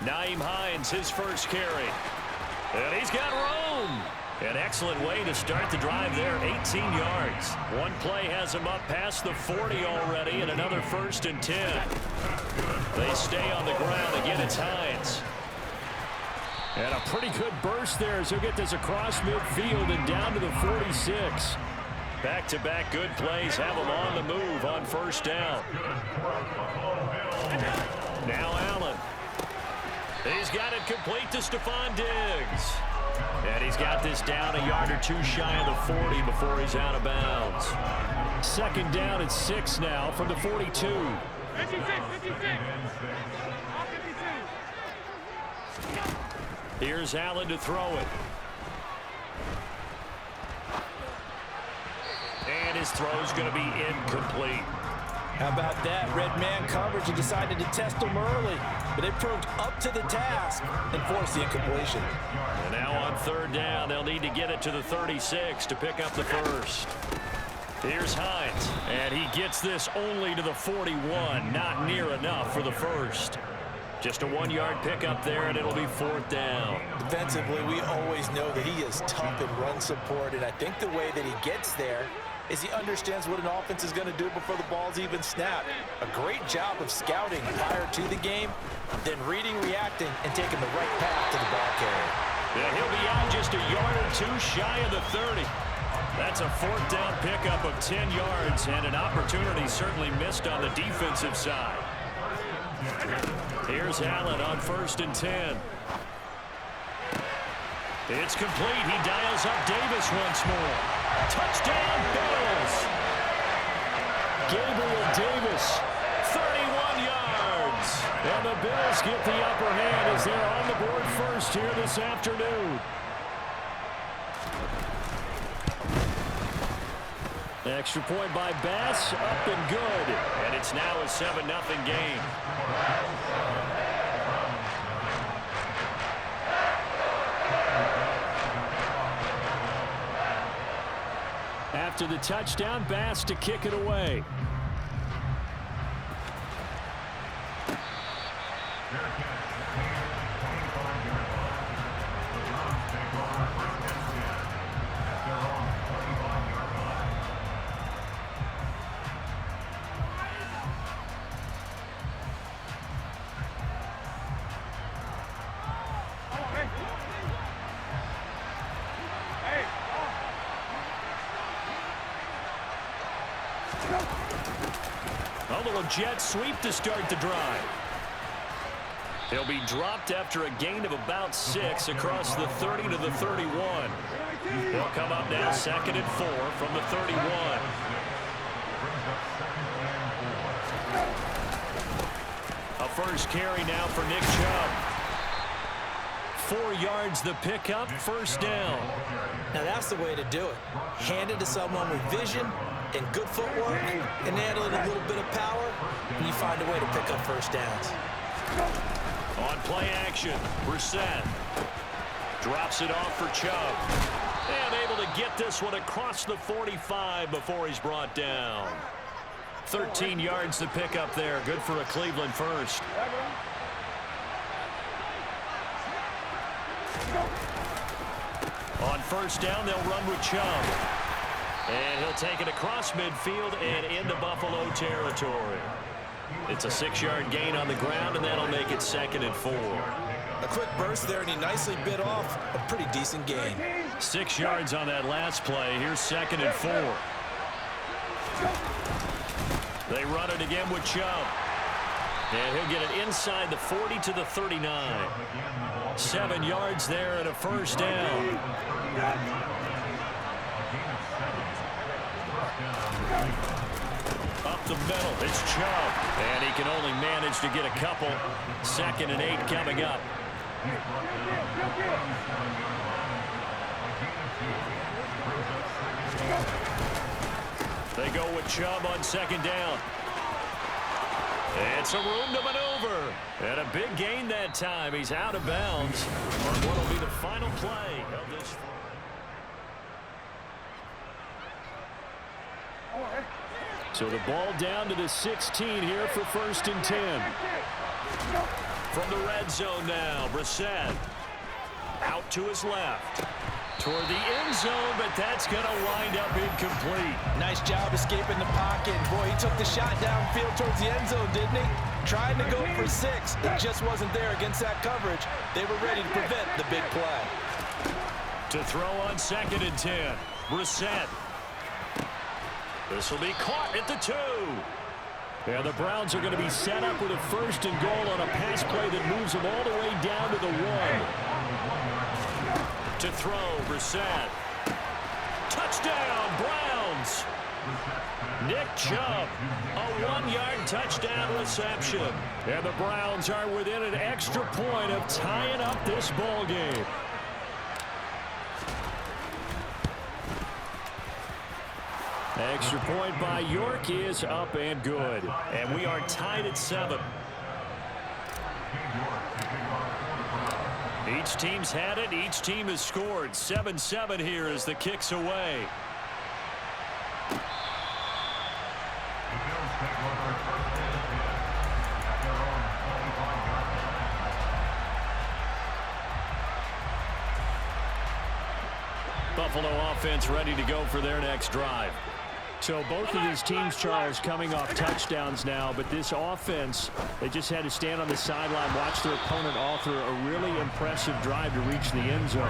Nyheim Hines, his first carry. And he's got room. An excellent way to start the drive there, 18 yards. One play has him up past the 40 already, and another 1st and 10. They stay on the ground. Again, it's Hines. And a pretty good burst there as he'll get this across midfield and down to the 46. Back-to-back good plays have him on the move on 1st down. Now Allen. He's got it complete to Stephon Diggs. And he's got this down a yard or two shy of the 40 before he's out of bounds. 2nd down and 6 now from the 42. 56. Here's Allen to throw it. And his throw's going to be incomplete. How about that? Red man coverage and decided to test him early. But it proved up to the task and forced the incompletion. And now on 3rd down, they'll need to get it to the 36 to pick up the 1st. Here's Hines. And he gets this only to the 41. Not near enough for the 1st. Just a 1-yard pickup there, and it'll be 4th down. Defensively, we always know that he is tough in run support, and I think the way that he gets there is he understands what an offense is going to do before the ball's even snapped. A great job of scouting prior to the game, then reading, reacting, and taking the right path to the ball carrier. Yeah, he'll be out just a yard or two shy of the 30. That's a 4th down pickup of 10 yards, and an opportunity certainly missed on the defensive side. Here's Allen on 1st and 10. It's complete. He dials up Davis once more. Touchdown, Bills. Gabriel Davis, 31 yards. And the Bills get the upper hand as they're on the board first here this afternoon. Extra point by Bass, up and good. And it's now a 7-0 game. After the touchdown, Bass to kick it away. A little jet sweep to start the drive. He'll be dropped after a gain of about 6 across the 30 to the 31. He'll come up now 2nd and 4 from the 31. A first carry now for Nick Chubb. 4 yards the pickup, 1st down. Now that's the way to do it. Hand it to someone with vision and good footwork, and add a little bit of power, and you find a way to pick up 1st downs. On play action, Brissett drops it off for Chubb. And able to get this one across the 45 before he's brought down. 13 yards to pick up there. Good for a Cleveland 1st. On 1st down, they'll run with Chubb. And he'll take it across midfield and into Buffalo territory. It's a 6-yard gain on the ground, and that'll make it 2nd and 4. A quick burst there, and he nicely bit off a pretty decent gain. 6 yards on that last play. Here's 2nd and 4. They run it again with Chubb. And he'll get it inside the 40 to the 39. 7 yards there and a 1st down. Up the middle, it's Chubb. And he can only manage to get a couple. 2nd and 8 coming up. They go with Chubb on 2nd down. It's a room to maneuver. And a big gain that time. He's out of bounds on what will be the final play of this. So the ball down to the 16 here for 1st and 10. From the red zone now, Brissett. Out to his left. Toward the end zone, but that's going to wind up incomplete. Nice job escaping the pocket. Boy, he took the shot downfield towards the end zone, didn't he? Trying to go for 6. It just wasn't there against that coverage. They were ready to prevent the big play. To throw on 2nd and 10. Brissett. This will be caught at the 2. And the Browns are going to be set up with a 1st and goal on a pass play that moves them all the way down to the 1. To throw, Brissett. Touchdown, Browns. Nick Chubb, a 1-yard touchdown reception. And the Browns are within an extra point of tying up this ball game. Extra point by York is up and good. And we are tied at 7. Each team's had it. Each team has scored. 7-7 here as the kick's away. Buffalo offense ready to go for their next drive. So both of these teams, Charles, coming off touchdowns now, but this offense, they just had to stand on the sideline, watch their opponent author a really impressive drive to reach the end zone.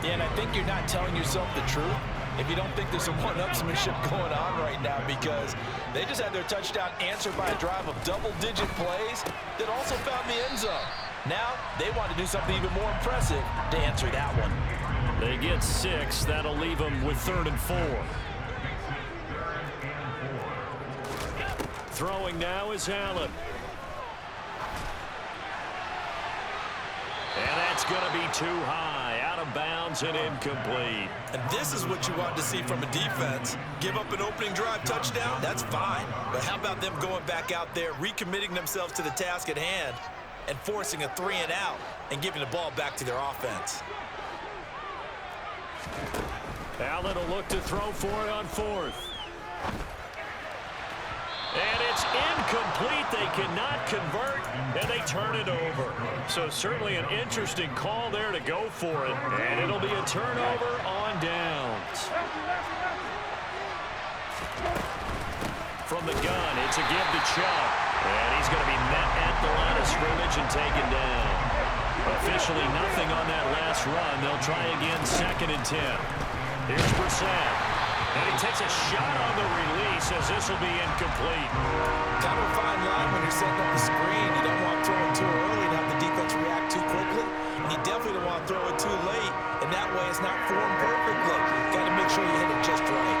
Yeah, and I think you're not telling yourself the truth if you don't think there's some one-upsmanship going on right now, because they just had their touchdown answered by a drive of double-digit plays that also found the end zone. Now they want to do something even more impressive to answer that one. They get 6. That'll leave them with 3rd and 4. Throwing now is Allen. And that's going to be too high. Out of bounds and incomplete. And this is what you want to see from a defense. Give up an opening drive touchdown, that's fine. But how about them going back out there, recommitting themselves to the task at hand, and forcing a 3-and-out and giving the ball back to their offense. Allen will look to throw for it on 4th. And it's incomplete. They cannot convert, and they turn it over. So certainly an interesting call there to go for it. And it'll be a turnover on downs. From the gun, it's a give to Chubb. And he's going to be met at the line of scrimmage and taken down. Officially nothing on that last run. They'll try again 2nd and 10. Here's Brissett. And he takes a shot on the release as this will be incomplete. Kind of a fine line when you're setting up the screen. You don't want to throw it too early and have the defense react too quickly. And you definitely don't want to throw it too late. And that way it's not formed perfectly. Got to make sure you hit it just right.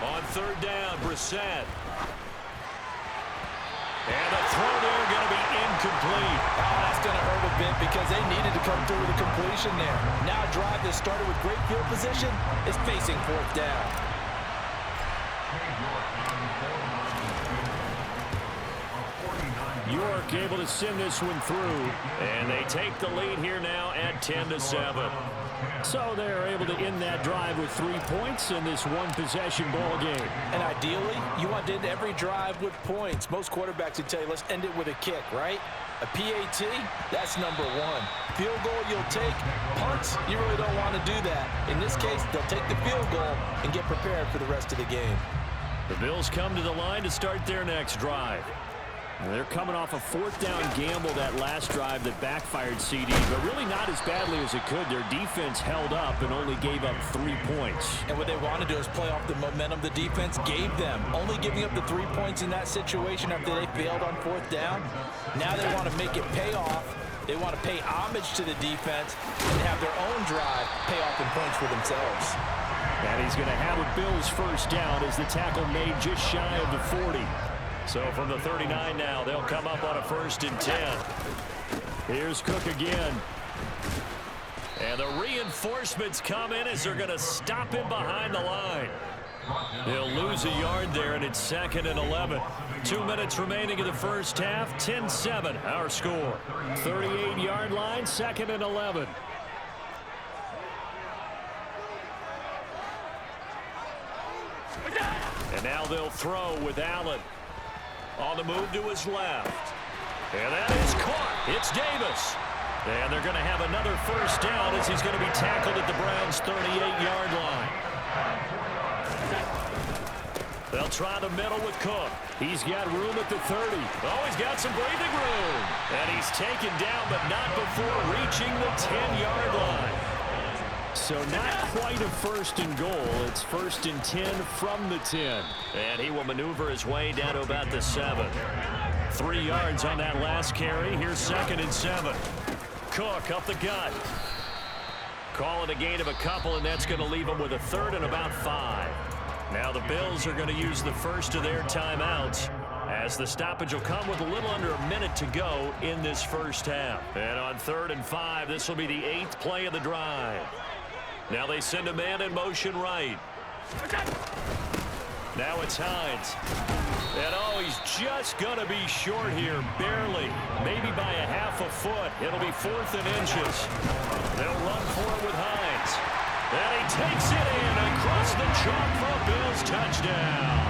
On 3rd down, Brissett. And the throw there going to be incomplete. Oh, that's going to hurt a bit because they needed to come through with a completion there. Now a drive that started with great field position is facing 4th down. York able to send this one through. And they take the lead here now at 10-7. So they're able to end that drive with 3 points in this one-possession ball game. And ideally, you want to end every drive with points. Most quarterbacks would tell you, let's end it with a kick, right? A PAT, that's number 1. Field goal you'll take. Punts, you really don't want to do that. In this case, they'll take the field goal and get prepared for the rest of the game. The Bills come to the line to start their next drive. They're coming off a 4th down gamble that last drive that backfired CD, but really not as badly as it could. Their defense held up and only gave up 3 points. And what they want to do is play off the momentum the defense gave them. Only giving up the 3 points in that situation after they failed on 4th down. Now they want to make it pay off. They want to pay homage to the defense and have their own drive pay off in points for themselves. And he's going to have a Bills 1st down as the tackle made just shy of the 40. So from the 39 now, they'll come up on a 1st and 10. Here's Cook again. And the reinforcements come in as they're going to stop him behind the line. They'll lose a yard there, and it's 2nd and 11. 2 minutes remaining in the first half. 10-7, our score. 38-yard line, 2nd and 11. And now they'll throw with Allen. On the move to his left. And that is caught. It's Davis. And they're going to have another first down as he's going to be tackled at the Browns' 38-yard line. They'll try the middle with Cook. He's got room at the 30. Oh, he's got some breathing room. And he's taken down, but not before reaching the 10-yard line. So not quite a first and goal. It's first and 10 from the 10. And he will maneuver his way down to about the 7. 3 yards on that last carry. Here's second and 7. Cook up the gut. Calling a gain of a couple, and that's going to leave him with a third and about 5. Now the Bills are going to use the first of their timeouts as the stoppage will come with a little under a minute to go in this first half. And on 3rd and 5, this will be the 8th play of the drive. Now they send a man in motion right. Now it's Hines. And oh, he's just going to be short here, barely. Maybe by a half a foot. It'll be 4th and inches. They'll run for it with Hines. And he takes it in across the chalk for a Bills touchdown.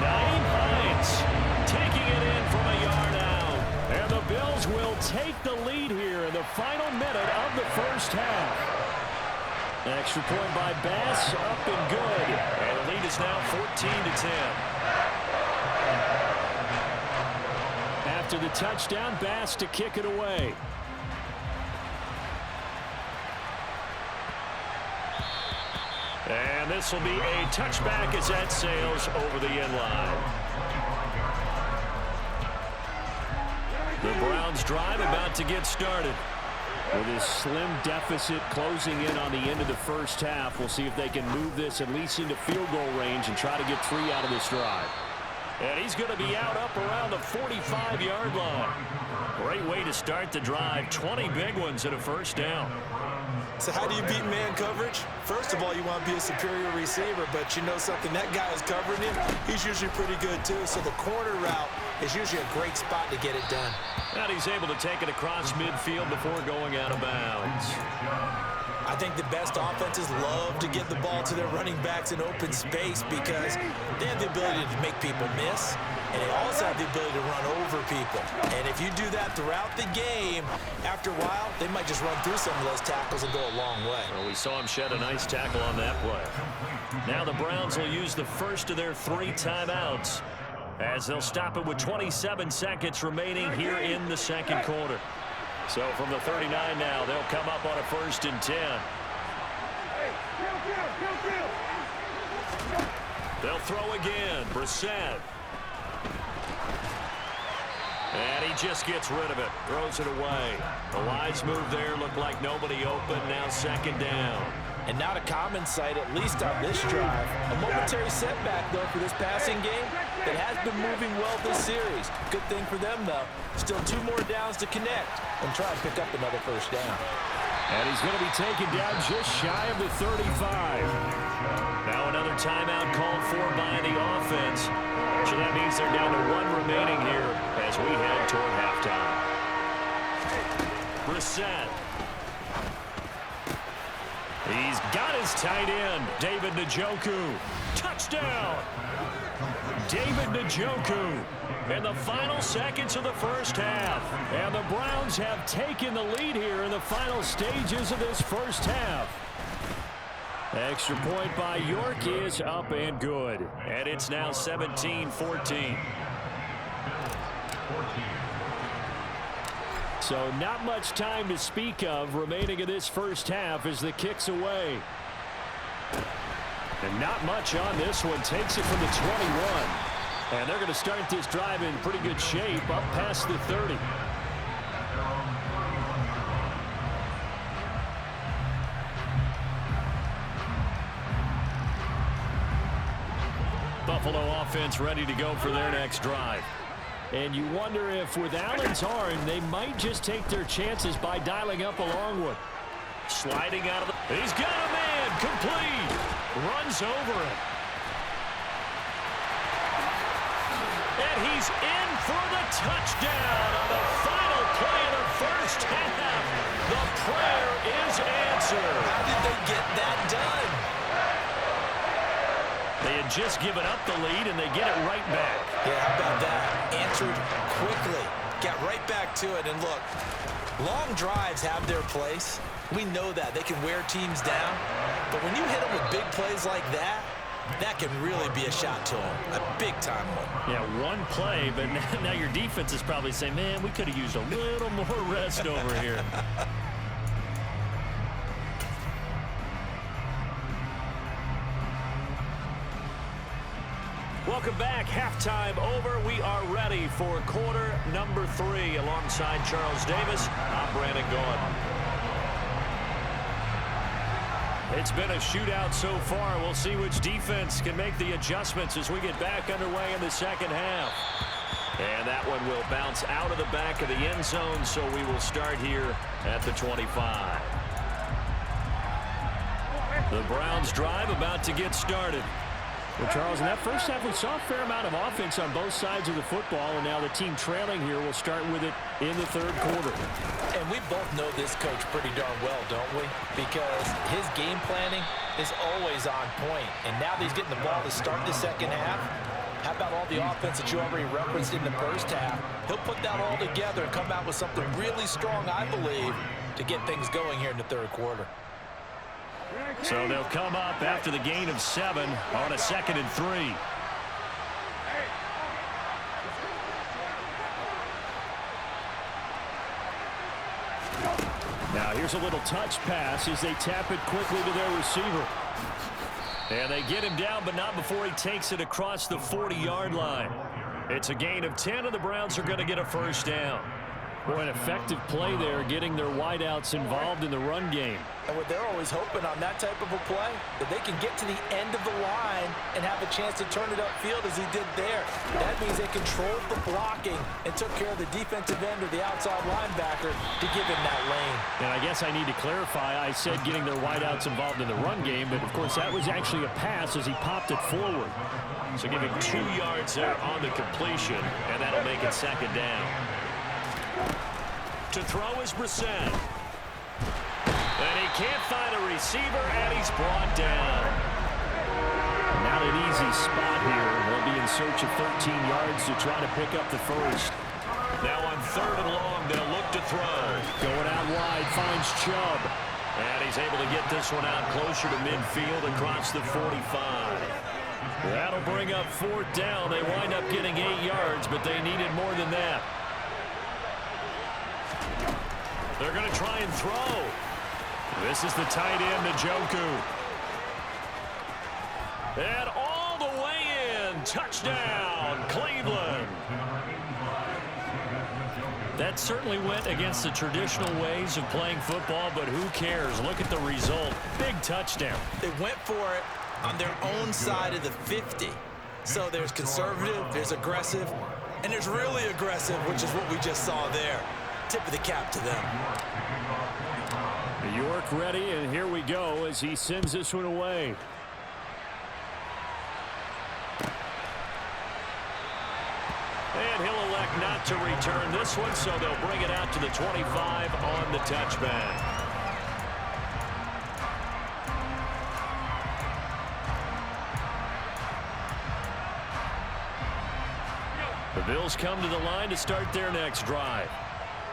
Nyheim Hines taking it in from a yard out. And the Bills will take the lead here in the final minute of the first half. Extra point by Bass, up and good. And the lead is now 14-10. After the touchdown, Bass to kick it away. And this will be a touchback as that sails over the end line. The Browns drive about to get started. With his slim deficit closing in on the end of the first half, we'll see if they can move this at least into field goal range and try to get 3 out of this drive. And he's going to be out up around the 45-yard line. Great way to start the drive. 20 big ones and a first down. So how do you beat man coverage? First of all, you want to be a superior receiver, but you know something, that guy is covering him. He's usually pretty good too, so the corner route is usually a great spot to get it done. And he's able to take it across midfield before going out of bounds. I think the best offenses love to get the ball to their running backs in open space because they have the ability to make people miss, and they also have the ability to run over people. And if you do that throughout the game, after a while, they might just run through some of those tackles and go a long way. Well, we saw him shed a nice tackle on that play. Now the Browns will use the first of their 3 timeouts as they'll stop it with 27 seconds remaining here in the second quarter. So from the 39 now, they'll come up on a 1st and 10. They'll throw again. Brissett. And he just gets rid of it. Throws it away. The wise move there. Looked like nobody open. Now 2nd down. And not a common sight, at least on this drive. A momentary setback, though, for this passing game that has been moving well this series. Good thing for them, though. Still 2 more downs to connect and try and pick up another first down. And he's going to be taken down just shy of the 35. Now another timeout called for by the offense. So that means they're down to 1 remaining here as we head toward halftime. Brissett. He's got his tight end, David Njoku. Touchdown! David Njoku in the final seconds of the first half. And the Browns have taken the lead here in the final stages of this first half. Extra point by York is up and good. And it's now 17-14. So not much time to speak of remaining in this first half as the kick's away. And not much on this one. Takes it from the 21. And they're going to start this drive in pretty good shape up past the 30. Buffalo offense ready to go for their next drive. And you wonder if with Allen's arm, they might just take their chances by dialing up a long one. Sliding out of the... He's got a man, complete. Runs over it. And he's in for the touchdown on the final play of the first half. The prayer is answered. How did they get that done? They had just given up the lead, and they get it right back. Yeah, how about that? Answered quickly. Got right back to it. And look, long drives have their place. We know that. They can wear teams down. But when you hit them with big plays like that, that can really be a shot to them. A big-time one. Yeah, one play, but now your defense is probably saying, man, we could have used a little more rest over here. Welcome back. Halftime over. We are ready for quarter number 3. Alongside Charles Davis, I'm Brandon Gaudin. It's been a shootout so far. We'll see which defense can make the adjustments as we get back underway in the second half. And that one will bounce out of the back of the end zone, so we will start here at the 25. The Browns drive about to get started. Well, Charles, in that first half, we saw a fair amount of offense on both sides of the football, and now the team trailing here will start with it in the third quarter. And we both know this coach pretty darn well, don't we? Because his game planning is always on point. And now that he's getting the ball to start the second half, how about all the offense that you already referenced in the first half? He'll put that all together and come out with something really strong, I believe, to get things going here in the third quarter. So they'll come up after the gain of 7 on a 2nd and 3. Now here's a little touch pass as they tap it quickly to their receiver. And they get him down, but not before he takes it across the 40-yard line. It's a gain of 10, and the Browns are going to get a first down. Boy, an effective play there, getting their wideouts involved in the run game. And what they're always hoping on that type of a play, that they can get to the end of the line and have a chance to turn it upfield as he did there. That means they controlled the blocking and took care of the defensive end or the outside linebacker to give him that lane. And I guess I need to clarify, I said getting their wideouts involved in the run game, but of course that was actually a pass as he popped it forward. So giving 2 yards there on the completion, and that'll make it second down. To throw is Brissett. And he can't find a receiver, and he's brought down. Not an easy spot here. They'll be in search of 13 yards to try to pick up the first. Now on 3rd and long, they'll look to throw. Going out wide, finds Chubb. And he's able to get this one out closer to midfield across the 45. That'll bring up 4th down. They wind up getting 8 yards, but they needed more than that. They're going to try and throw. This is the tight end, Njoku. And all the way in. Touchdown, Cleveland. That certainly went against the traditional ways of playing football, but who cares? Look at the result. Big touchdown. They went for it on their own side of the 50. So there's conservative, there's aggressive, and there's really aggressive, which is what we just saw there. Tip of the cap to them. York ready, and here we go as he sends this one away. And he'll elect not to return this one, so they'll bring it out to the 25 on the touchback. The Bills come to the line to start their next drive.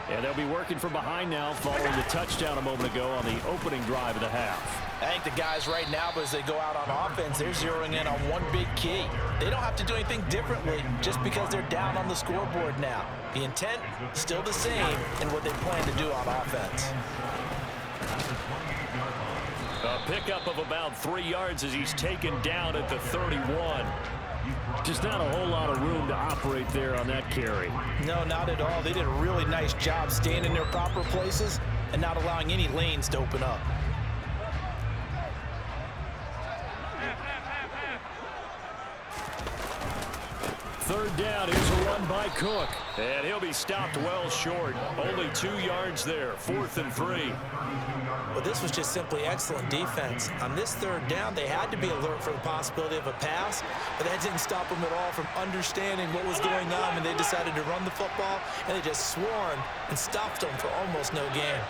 And they'll be working from behind now following the touchdown a moment ago on the opening drive of the half. I think the guys right now, as they go out on offense, they're zeroing in on one big key. They don't have to do anything differently just because they're down on the scoreboard now. The intent, still the same in what they plan to do on offense. A pickup of about 3 yards as he's taken down at the 31. Just not a whole lot of room to operate there on that carry. No, not at all. They did a really nice job staying in their proper places and not allowing any lanes to open up. Third down, here's a run by Cook. And he'll be stopped well short. Only 2 yards there, 4th and 3. Well, this was just simply excellent defense. On this third down, they had to be alert for the possibility of a pass, but that didn't stop them at all from understanding what was going on when they decided to run the football, and they just swarmed and stopped them for almost no gain.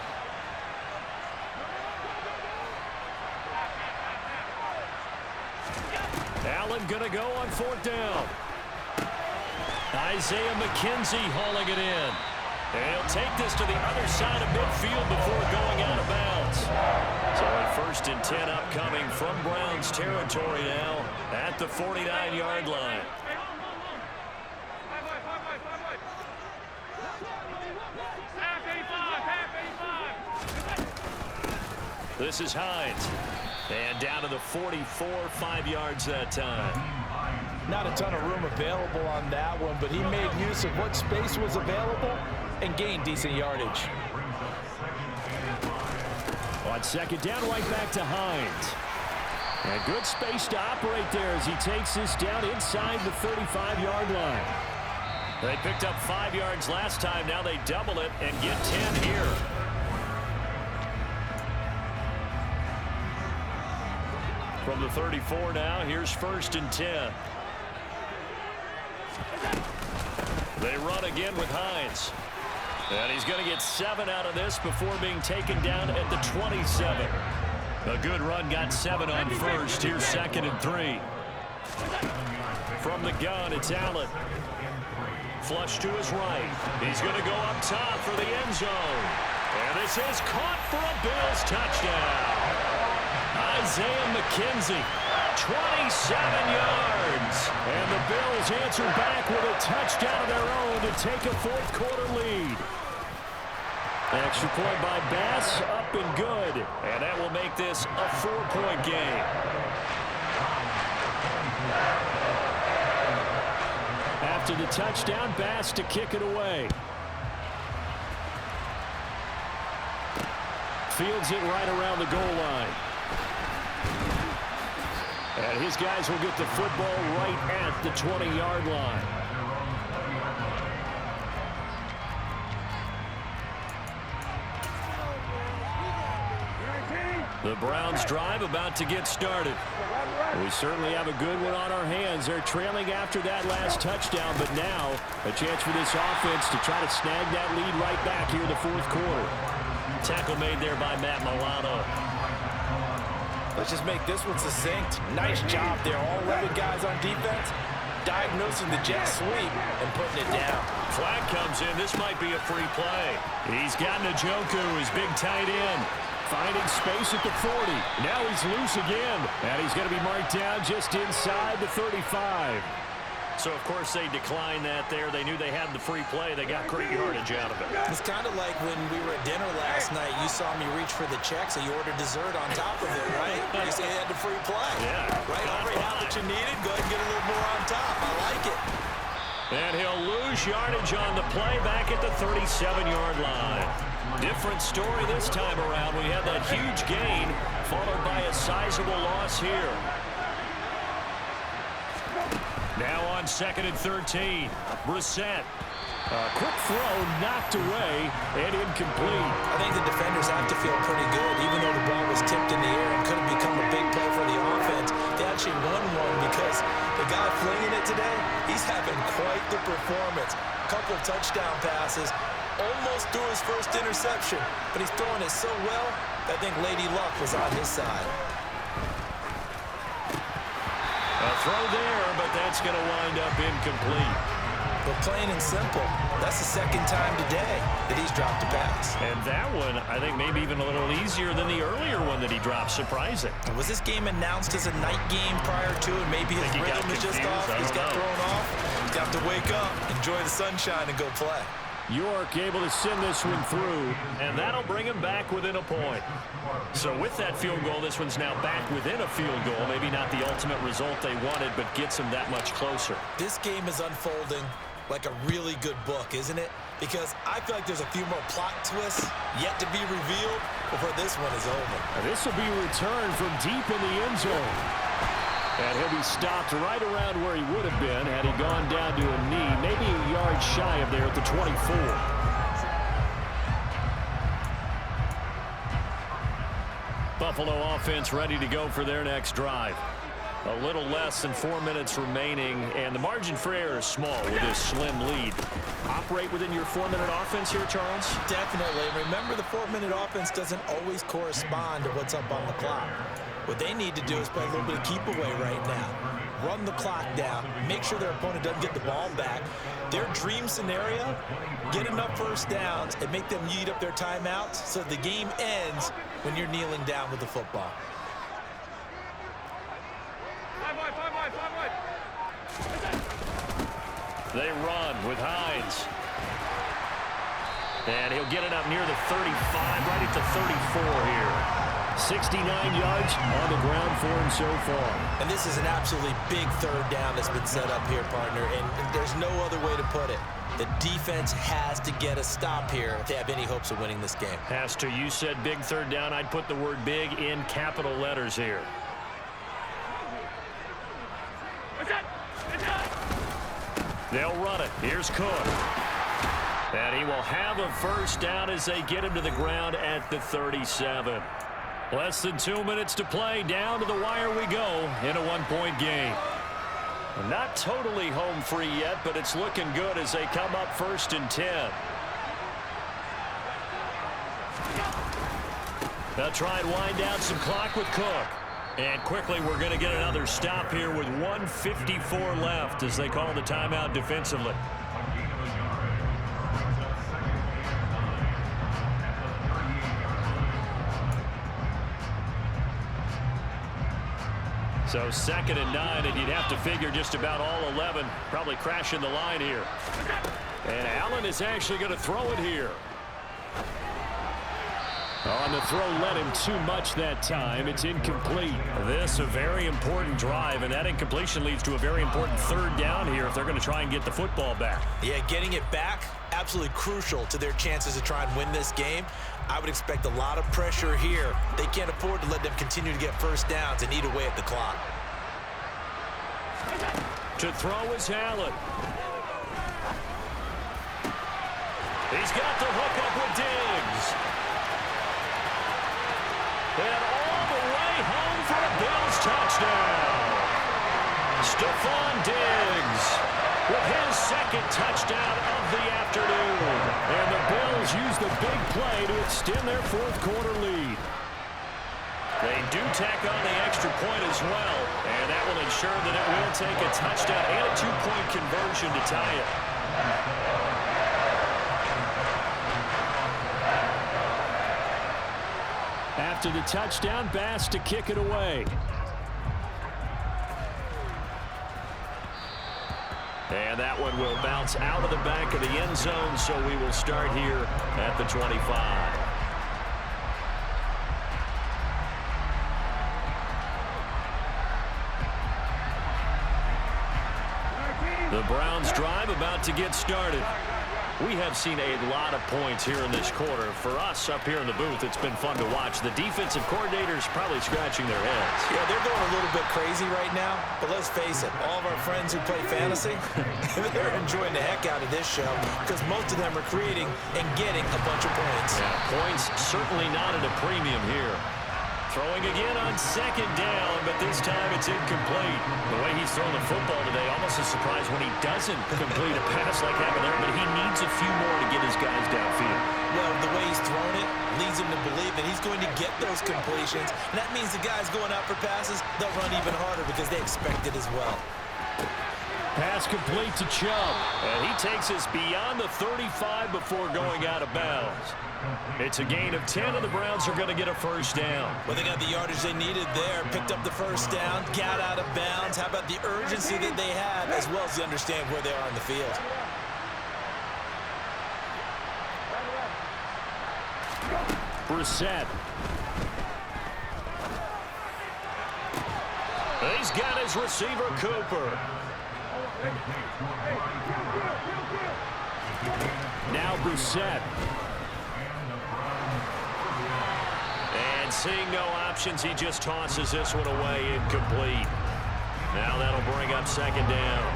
Allen going to go on 4th down. Isaiah McKenzie hauling it in. And he'll take this to the other side of midfield before going out of bounds. So a 1st and 10 upcoming from Browns territory now at the 49-yard line. This is Hines. And down to the 44, 5 yards that time. Not a ton of room available on that one, but he made use of what space was available and gained decent yardage. On 2nd down, right back to Hines. And good space to operate there as he takes this down inside the 35-yard line. They picked up 5 yards last time. Now they double it and get 10 here. From the 34 now, here's 1st and 10. They run again with Hines. And he's going to get 7 out of this before being taken down at the 27. A good run, got 7 on 1st. Here's 2nd and 3. From the gun, it's Allen. Flush to his right. He's going to go up top for the end zone. And this is caught for a Bills touchdown. Isaiah McKenzie, 27 yards. And the Bills answer back with a touchdown of their own to take a 4th quarter lead. Extra point by Bass, up and good. And that will make this a 4-point game. After the touchdown, Bass to kick it away. Fields it right around the goal line. And his guys will get the football right at the 20-yard line. The Browns drive about to get started. We certainly have a good one on our hands. They're trailing after that last touchdown, but now a chance for this offense to try to snag that lead right back here in the 4th quarter. Tackle made there by Matt Milano. Let's just make this one succinct. Nice job there. All 11 guys on defense diagnosing the jet sweep and putting it down. Flag comes in. This might be a free play. He's got Njoku, his big tight end. Finding space at the 40. Now he's loose again. And he's going to be marked down just inside the 35. So, of course, they declined that there. They knew they had the free play. They got great yardage out of it. It's kind of like when we were at dinner last night. You saw me reach for the check, so you ordered dessert on top of it, right? You say you had the free play. Yeah. Right now that you need it, go ahead and get a little more on top. I like it. And he'll lose yardage on the play back at the 37-yard line. Different story this time around. We had that huge gain followed by a sizable loss here. Now on 2nd and 13. Brissett. Quick throw knocked away and incomplete. I think the defenders have to feel pretty good, even though the ball was tipped in the air and could have become a big play for the offense. They actually won one because the guy flinging it today, he's having quite the performance. Couple touchdown passes, almost threw his first interception, but he's throwing it so well that I think Lady Luck was on his side. A throw there, but that's going to wind up incomplete. But plain and simple, that's the 2nd time today that he's dropped a pass. And that one, I think, maybe even a little easier than the earlier one that he dropped. Surprising. Was this game announced as a night game prior to it? Maybe his rhythm was just off. He's got thrown off. He's got to wake up, enjoy the sunshine, and go play. York able to send this one through. And that'll bring him back within a point. So with that field goal, this one's now back within a field goal. Maybe not the ultimate result they wanted, but gets him that much closer. This game is unfolding like a really good book, isn't it? Because I feel like there's a few more plot twists yet to be revealed before this one is over. This will be returned from deep in the end zone. And he'll be stopped right around where he would have been had he gone down to a knee, maybe a yard shy of there at the 24. Buffalo offense ready to go for their next drive. A little less than 4 minutes remaining, and the margin for error is small with this slim lead. Operate within your 4-minute offense here, Charles? Definitely. Remember, the 4-minute offense doesn't always correspond to what's up on the clock. What they need to do is play a little bit of keep away right now. run the clock down, make sure their opponent doesn't get the ball back. Their dream scenario, get enough first downs and make them eat up their timeouts so the game ends when you're kneeling down with the football. They run with Hines. And he'll get it up near the 35, right at the 34 here. 69 yards on the ground for him so far. And this is an absolutely big third down that's been set up here, partner, and there's no other way to put it. The defense has to get a stop here if they have any hopes of winning this game. Has to. You said big third down. I'd put the word big in capital letters here. They'll run it. Here's Cook. And he will have a first down as they get him to the ground at the 37. Less than 2 minutes to play. Down to the wire we go in a one-point game. Not totally home free yet, but it's looking good as they come up 1st and 10. They'll try and wind down some clock with Cook. And quickly we're going to get another stop here with 1:54 left as they call the timeout defensively. So 2nd and 9, and you'd have to figure just about all 11 probably crashing the line here. And Allen is actually going to throw it here. On the throw, led him too much that time. It's incomplete. This a very important drive, and that incompletion leads to a very important third down here if they're going to try and get the football back. Yeah, getting it back, absolutely crucial to their chances to try and win this game. I would expect a lot of pressure here. They can't afford to let them continue to get first downs and eat away at the clock. To throw is Allen. He's got the hook up with Diggs. And all the way home for a Bills touchdown. Stephon Diggs with his 2nd touchdown of the afternoon. And the Bills use the big play to extend their 4th quarter lead. They do tack on the extra point as well, and that will ensure that it will take a touchdown and a 2-point conversion to tie it. After the touchdown, Bass to kick it away. And that one will bounce out of the back of the end zone, so we will start here at the 25. The Browns drive about to get started. We have seen a lot of points here in this quarter. For us up here in the booth, it's been fun to watch. The defensive coordinators probably scratching their heads. Yeah, they're going a little bit crazy right now, but let's face it, all of our friends who play fantasy, they're enjoying the heck out of this show because most of them are creating and getting a bunch of points. Yeah, points certainly not at a premium here. Throwing again on 2nd down, but this time it's incomplete. The way he's throwing the football today, almost a surprise when he doesn't complete a pass like happened there, but he needs a few more to get his guys downfield. Well, the way he's thrown it leads him to believe that he's going to get those completions, and that means the guys going out for passes, they'll run even harder because they expect it as well. Pass complete to Chubb. And he takes us beyond the 35 before going out of bounds. It's a gain of 10, and the Browns are going to get a first down. Well, they got the yardage they needed there, picked up the first down, got out of bounds. How about the urgency that they have, as well as they understand where they are on the field? Brissett. He's got his receiver, Cooper. Now Brissett. And seeing no options, he just tosses this one away, incomplete. Now that'll bring up 2nd down.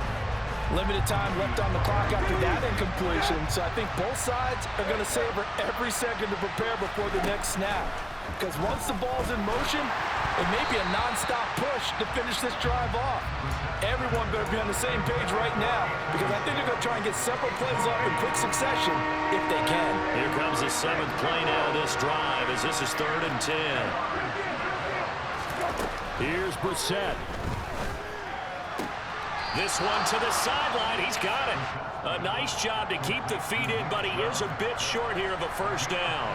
Limited time left on the clock after that incompletion, so I think both sides are going to savor every second to prepare before the next snap. Because once the ball's in motion, it may be a non-stop push to finish this drive off. Everyone better be on the same page right now, because I think they're going to try and get several plays off in quick succession if they can. Here comes the 7th play now of this drive as this is 3rd and 10. Here's Brissett. This one to the sideline. He's got it. A nice job to keep the feet in, but he is a bit short here of a first down.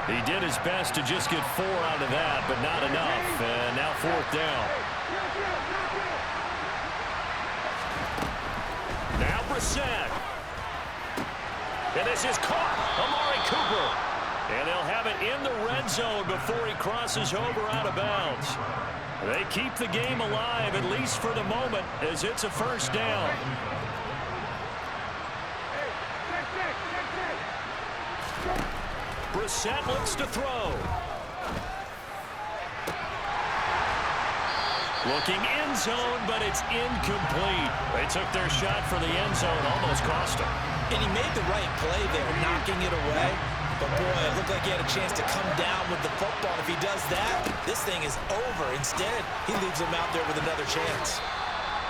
He did his best to just get 4 out of that, but not enough. And now 4th down. Now Brissett. And this is caught. Amari Cooper. And they'll have it in the red zone before he crosses over out of bounds. They keep the game alive, at least for the moment, as it's a first down. Brissett looks to throw. Looking end zone, but it's incomplete. They took their shot for the end zone, almost cost him. And he made the right play there, knocking it away. But, boy, it looked like he had a chance to come down with the football. If he does that, this thing is over. Instead, he leaves him out there with another chance.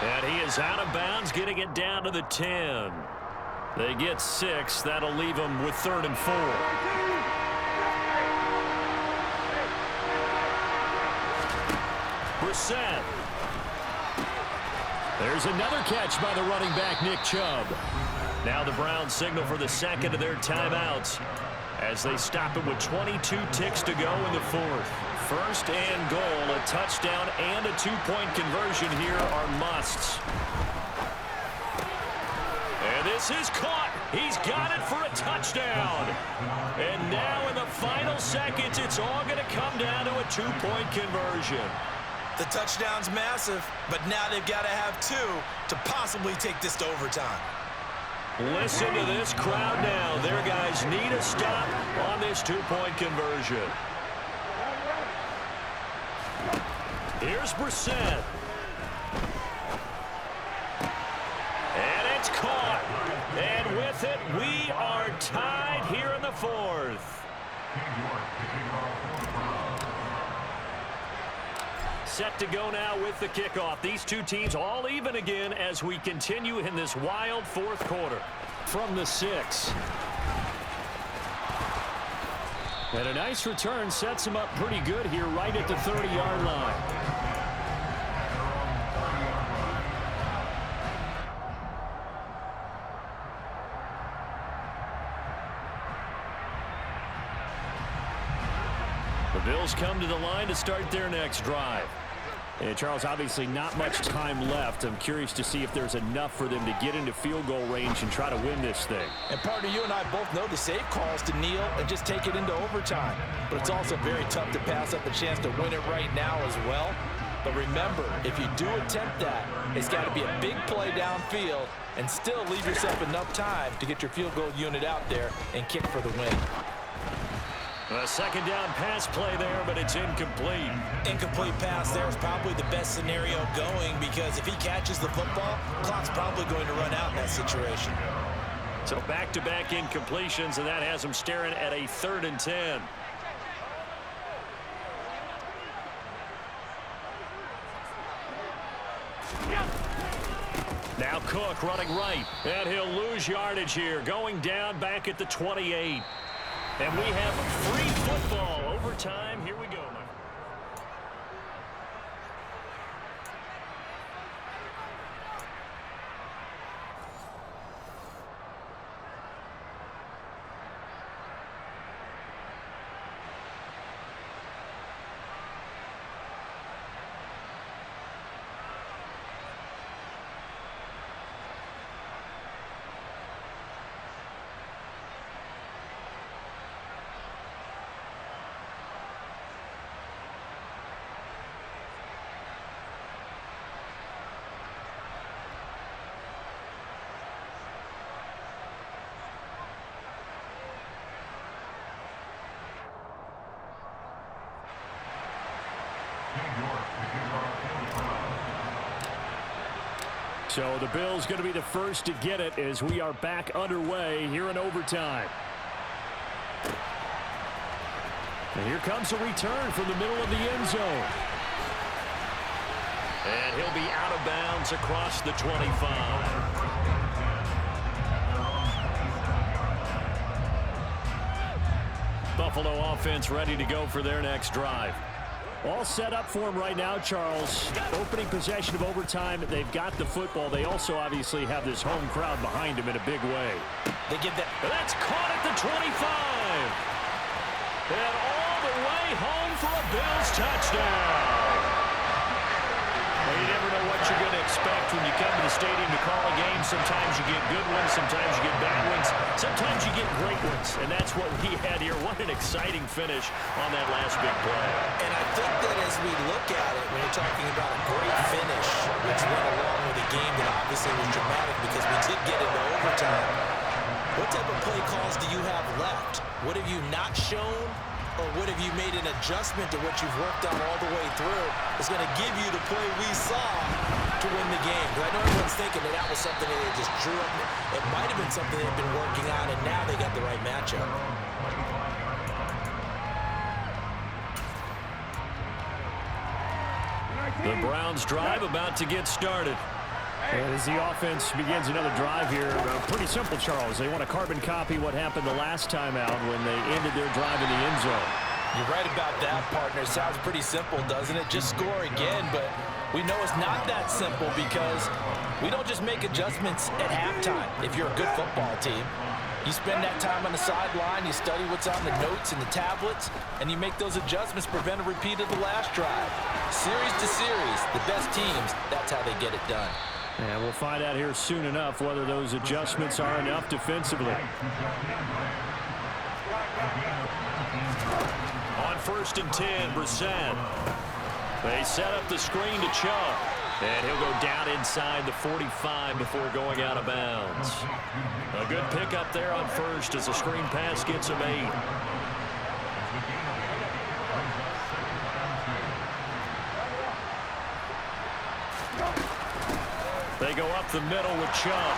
And he is out of bounds, getting it down to the 10. They get 6. That'll leave them with 3rd and 4. Brissett. There's another catch by the running back, Nick Chubb. Now the Browns signal for the second of their timeouts as they stop it with 22 ticks to go in the 4th. 1st and goal, a touchdown and a 2-point conversion here are musts. And this is caught. He's got it for a touchdown. And now in the final seconds, it's all going to come down to a 2-point conversion. The touchdown's massive, but now they've got to have 2 to possibly take this to overtime. Listen to this crowd now. Their guys need a stop on this 2-point conversion. Here's Brissett. And it's caught. And with it, we are tied here in the 4th. Set to go now with the kickoff. These two teams all even again as we continue in this wild 4th quarter. From the 6. And a nice return sets him up pretty good here right at the 30-yard line. The Bills come to the line to start their next drive. And Charles, obviously not much time left. I'm curious to see if there's enough for them to get into field goal range and try to win this thing. And partner, you and I both know the safe call is to kneel and just take it into overtime. But it's also very tough to pass up the chance to win it right now as well. But remember, if you do attempt that, it's got to be a big play downfield and still leave yourself enough time to get your field goal unit out there and kick for the win. A 2nd down pass play there, but it's incomplete. Incomplete pass there is probably the best scenario going because if he catches the football, clock's probably going to run out in that situation. So back-to-back incompletions, and that has him staring at a 3rd and 10. Now Cook running right, and he'll lose yardage here, going down back at the 28. And we have free football. Overtime. Here we go. So the Bills going to be the first to get it as we are back underway here in overtime. And here comes a return from the middle of the end zone. And he'll be out of bounds across the 25. Buffalo offense ready to go for their next drive. All set up for him right now, Charles. Opening possession of overtime. They've got the football. They also obviously have this home crowd behind them in a big way. They give that. That's caught at the 25. And all the way home for a Bills touchdown. Well, you never know what you're going to expect when you come to the stadium to call a game. Sometimes you get good ones. Sometimes you get bad ones. Sometimes you get great ones. And that's what we had here. What an exciting finish on that last big play. And I think that as we look at it, when you're talking about a great finish, which went along with a game that obviously was dramatic because we did get into overtime, what type of play calls do you have left? What have you not shown? Or what have you made an adjustment to what you've worked on all the way through is going to give you the play we saw to win the game? Because I know everyone's thinking that was something that they just drew up. It might have been something they've been working on, and now they got the right matchup. The Browns drive about to get started. And as the offense begins another drive here, pretty simple, Charles. They want to carbon copy what happened the last time out when they ended their drive in the end zone. You're right about that, partner. Sounds pretty simple, doesn't it? Just score again, but we know it's not that simple because we don't just make adjustments at halftime if you're a good football team. You spend that time on the sideline, you study what's on the notes and the tablets, and you make those adjustments to prevent a repeat of the last drive. Series to series, the best teams, that's how they get it done. And we'll find out here soon enough whether those adjustments are enough defensively. On 1st and 10, Brissett. They set up the screen to Chubb. And he'll go down inside the 45 before going out of bounds. A good pickup there on 1st as the screen pass gets him 8. They go up the middle with Chubb.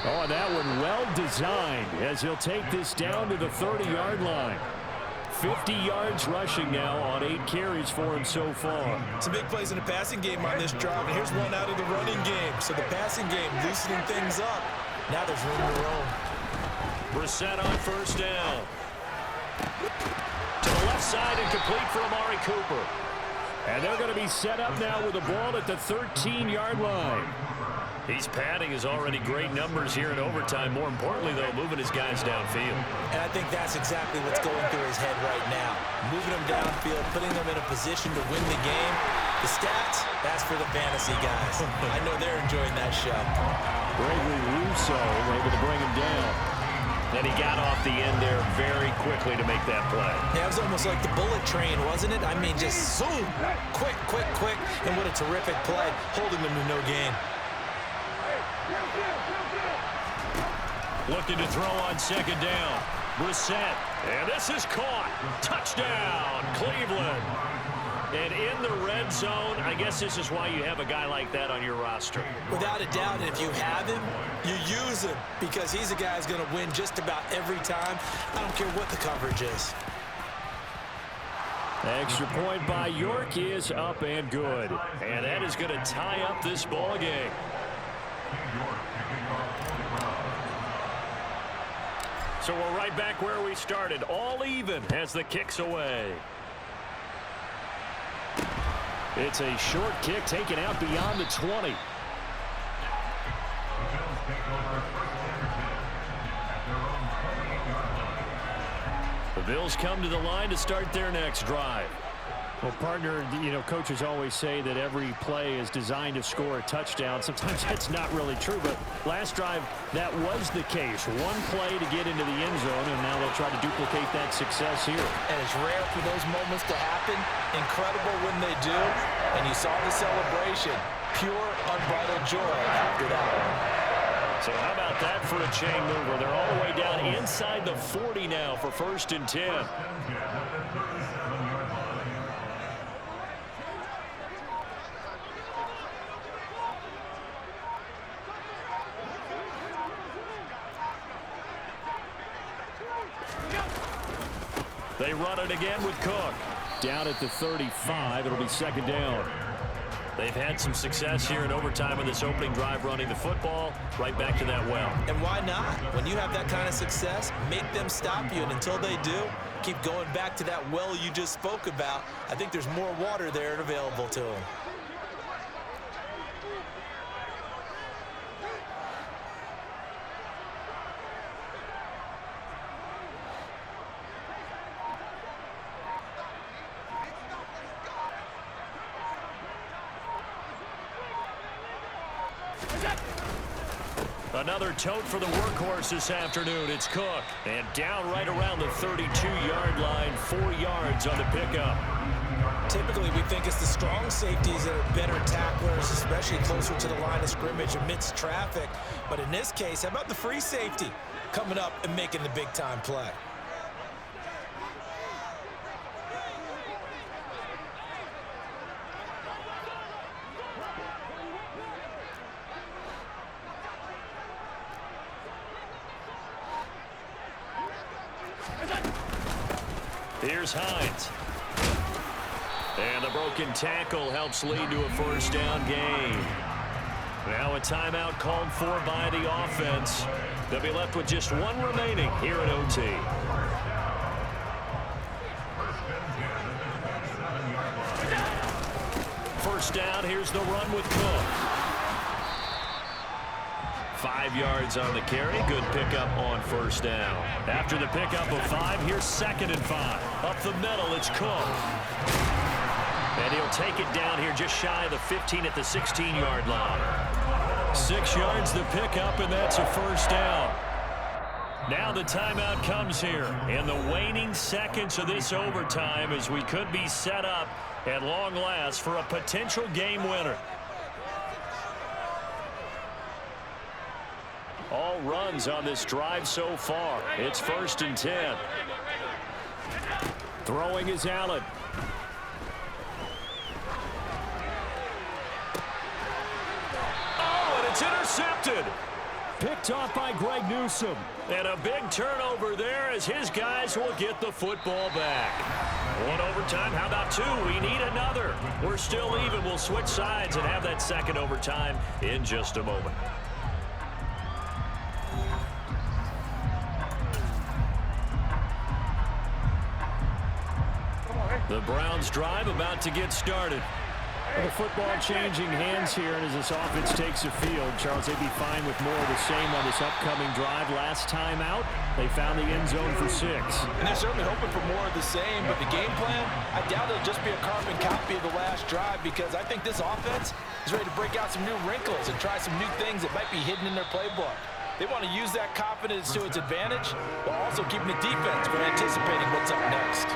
Oh, and that one well designed as he'll take this down to the 30-yard line. 50 yards rushing now on 8 carries for him so far. Some big plays in the passing game on this drive, and here's one out of the running game. So the passing game loosening things up. Now there's room to roam. Brissett on 1st down. To the left side and complete for Amari Cooper. And they're going to be set up now with the ball at the 13-yard line. He's padding his already great numbers here in overtime. More importantly, though, moving his guys downfield. And I think that's exactly what's going through his head right now. Moving them downfield, putting them in a position to win the game. The stats, that's for the fantasy guys. I know they're enjoying that show. Gregory Rousseau able to bring him down. And he got off the end there very quickly to make that play. Yeah, it was almost like the bullet train, wasn't it? I mean, just zoom, quick, quick, quick. And what a terrific play, holding them to no gain. Looking to throw on 2nd down. Brissett. And this is caught. Touchdown, Cleveland. And in the red zone, I guess this is why you have a guy like that on your roster. Without a doubt, and if you have him, you use him because he's a guy who's going to win just about every time. I don't care what the coverage is. Extra point by York is up and good. And that is going to tie up this ball game. So we're right back where we started. All even as the kick's away. It's a short kick taken out beyond the 20. The Bills come to the line to start their next drive. Well, partner, you know, coaches always say that every play is designed to score a touchdown. Sometimes that's not really true, but last drive, that was the case. One play to get into the end zone, and now they'll try to duplicate that success here. And it's rare for those moments to happen. Incredible when they do. And you saw the celebration. Pure, unbridled joy after that one. So how about that for a chain mover? They're all the way down inside the 40 now for 1st and 10. They run it again with Cook. Down at the 35, it'll be 2nd down. They've had some success here in overtime in this opening drive running the football. Right back to that well. And why not? When you have that kind of success, make them stop you. And until they do, keep going back to that well you just spoke about. I think there's more water there available to him. Another tote for the workhorse this afternoon. It's Cook. And down right around the 32-yard line, 4 yards on the pickup. Typically, we think it's the strong safeties that are better tacklers, especially closer to the line of scrimmage amidst traffic. But in this case, how about the free safety coming up and making the big-time play? Here's Hines. And the broken tackle helps lead to a first down gain. Now a timeout called for by the offense. They'll be left with just one remaining here at OT. First down, here's the run with Cook. 5 yards on the carry. Good pickup on first down. After the pickup of 5, here's 2nd and 5. Up the middle, it's Cook. And he'll take it down here just shy of the 15 at the 16-yard line. 6 yards the pickup, and that's a first down. Now the timeout comes here in the waning seconds of this overtime as we could be set up at long last for a potential game winner. All runs on this drive so far. It's 1st and 10. Throwing is Allen. Oh, and it's intercepted. Picked off by Greg Newsome. And a big turnover there as his guys will get the football back. One overtime, how about 2? We need another. We're still even. We'll switch sides and have that second overtime in just a moment. The Browns drive about to get started. The football changing hands here, and as this offense takes the field, Charles, they'd be fine with more of the same on this upcoming drive. Last time out, they found the end zone for 6. And they're certainly hoping for more of the same, but the game plan, I doubt it'll just be a carbon copy of the last drive, because I think this offense is ready to break out some new wrinkles and try some new things that might be hidden in their playbook. They want to use that confidence to its advantage, while also keeping the defense from anticipating what's up next.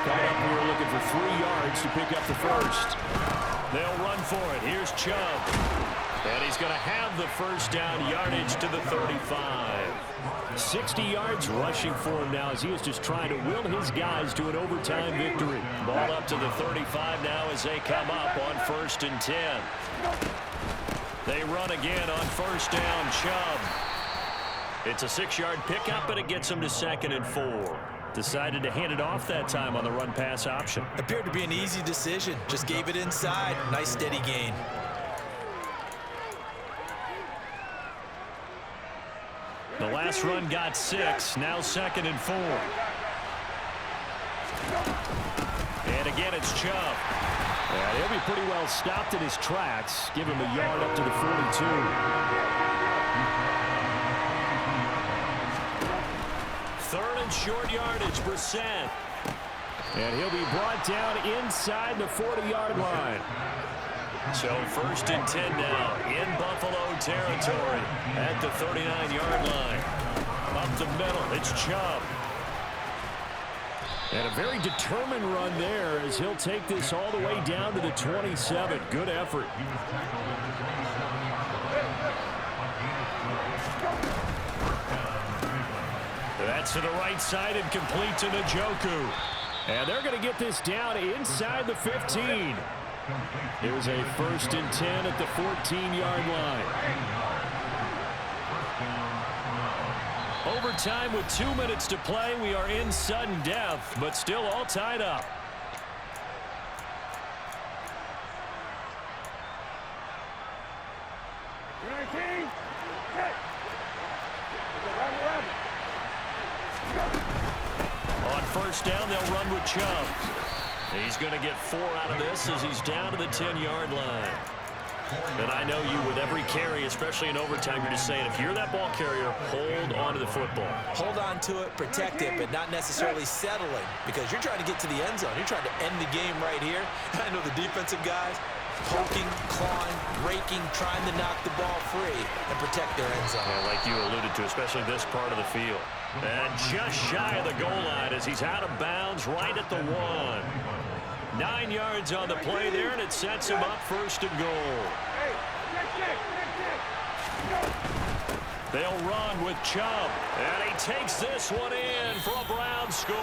Coming up, we're looking for 3 yards to pick up the first. They'll run for it. Here's Chubb. And he's going to have the first down yardage to the 35. 60 yards rushing for him now as he is just trying to will his guys to an overtime victory. Ball up to the 35 now as they come up on 1st and 10. They run again on first down, Chubb. It's a 6-yard pickup, but it gets them to 2nd and 4. Decided to hand it off that time on the run-pass option. Appeared to be an easy decision. Just gave it inside. Nice steady gain. The last run got 6. Now 2nd and 4. And again, it's Chubb. Yeah, he'll be pretty well stopped in his tracks. Give him a yard up to the 42. 3rd and short yardage, Brissett. And he'll be brought down inside the 40-yard line. So 1st and 10 now in Buffalo territory at the 39-yard line. Up the middle, it's Chubb. And a very determined run there as he'll take this all the way down to the 27. Good effort. That's to the right side and complete to Njoku. And they're going to get this down inside the 15. It was a 1st and 10 at the 14-yard line. Overtime with 2 minutes to play. We are in sudden death, but still all tied up. On first down. They'll run with Chubb. He's going to get 4 out of this as he's down to the 10-yard line. And I know you, with every carry, especially in overtime, you're just saying, if you're that ball carrier, hold on to the football. Hold on to it, protect it, but not necessarily settling, because you're trying to get to the end zone. You're trying to end the game right here. I know the defensive guys poking, clawing, raking, trying to knock the ball free and protect their end zone. Yeah, like you alluded to, especially this part of the field. And just shy of the goal line as he's out of bounds right at the 1. 9 yards on the play there, and it sets him up first and goal. They'll run with Chubb, and he takes this one in for a Brown score.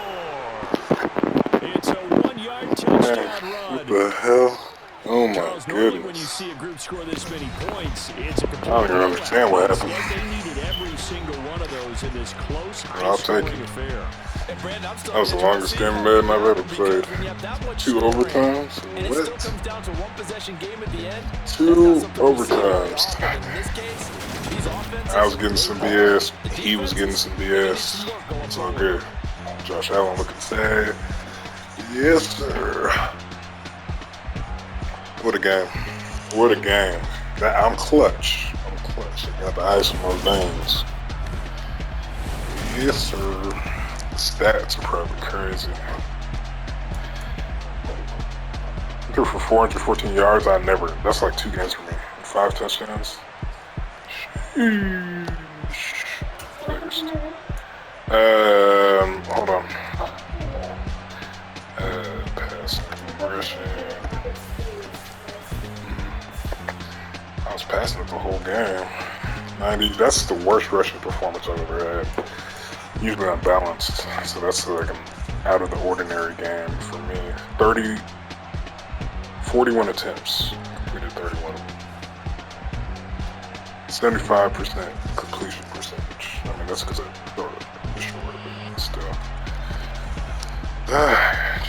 It's a 1-yard touchdown run. What the hell? Oh my Charles, goodness. When you see a group score this many points, it's a complete I don't even understand what happened. They needed every single one of those in this close, I'll take high-scoring it. affair. That was the longest game of Madden I've ever played. 2 overtimes? And it still What? comes down to one possession game at the end. 2 overtimes. In this case, these offenses, I was getting some BS. He was getting some BS. It's all good. Josh Allen looking sad. Yes, sir. What a game. What a game. I'm clutch. I'm clutch. I got the ice in my veins. Yes, sir. Stats are probably crazy. I threw for 414 yards. That's like 2 games for me. 5 touchdowns. Hold on. Pass rushing. I was passing it the whole game. 90. That's the worst rushing performance I've ever had. Usually I'm balanced, so that's like an out of the ordinary game for me. 41 attempts. Completed 31 of them. 75% completion percentage. I mean, that's because I throw it short, but still.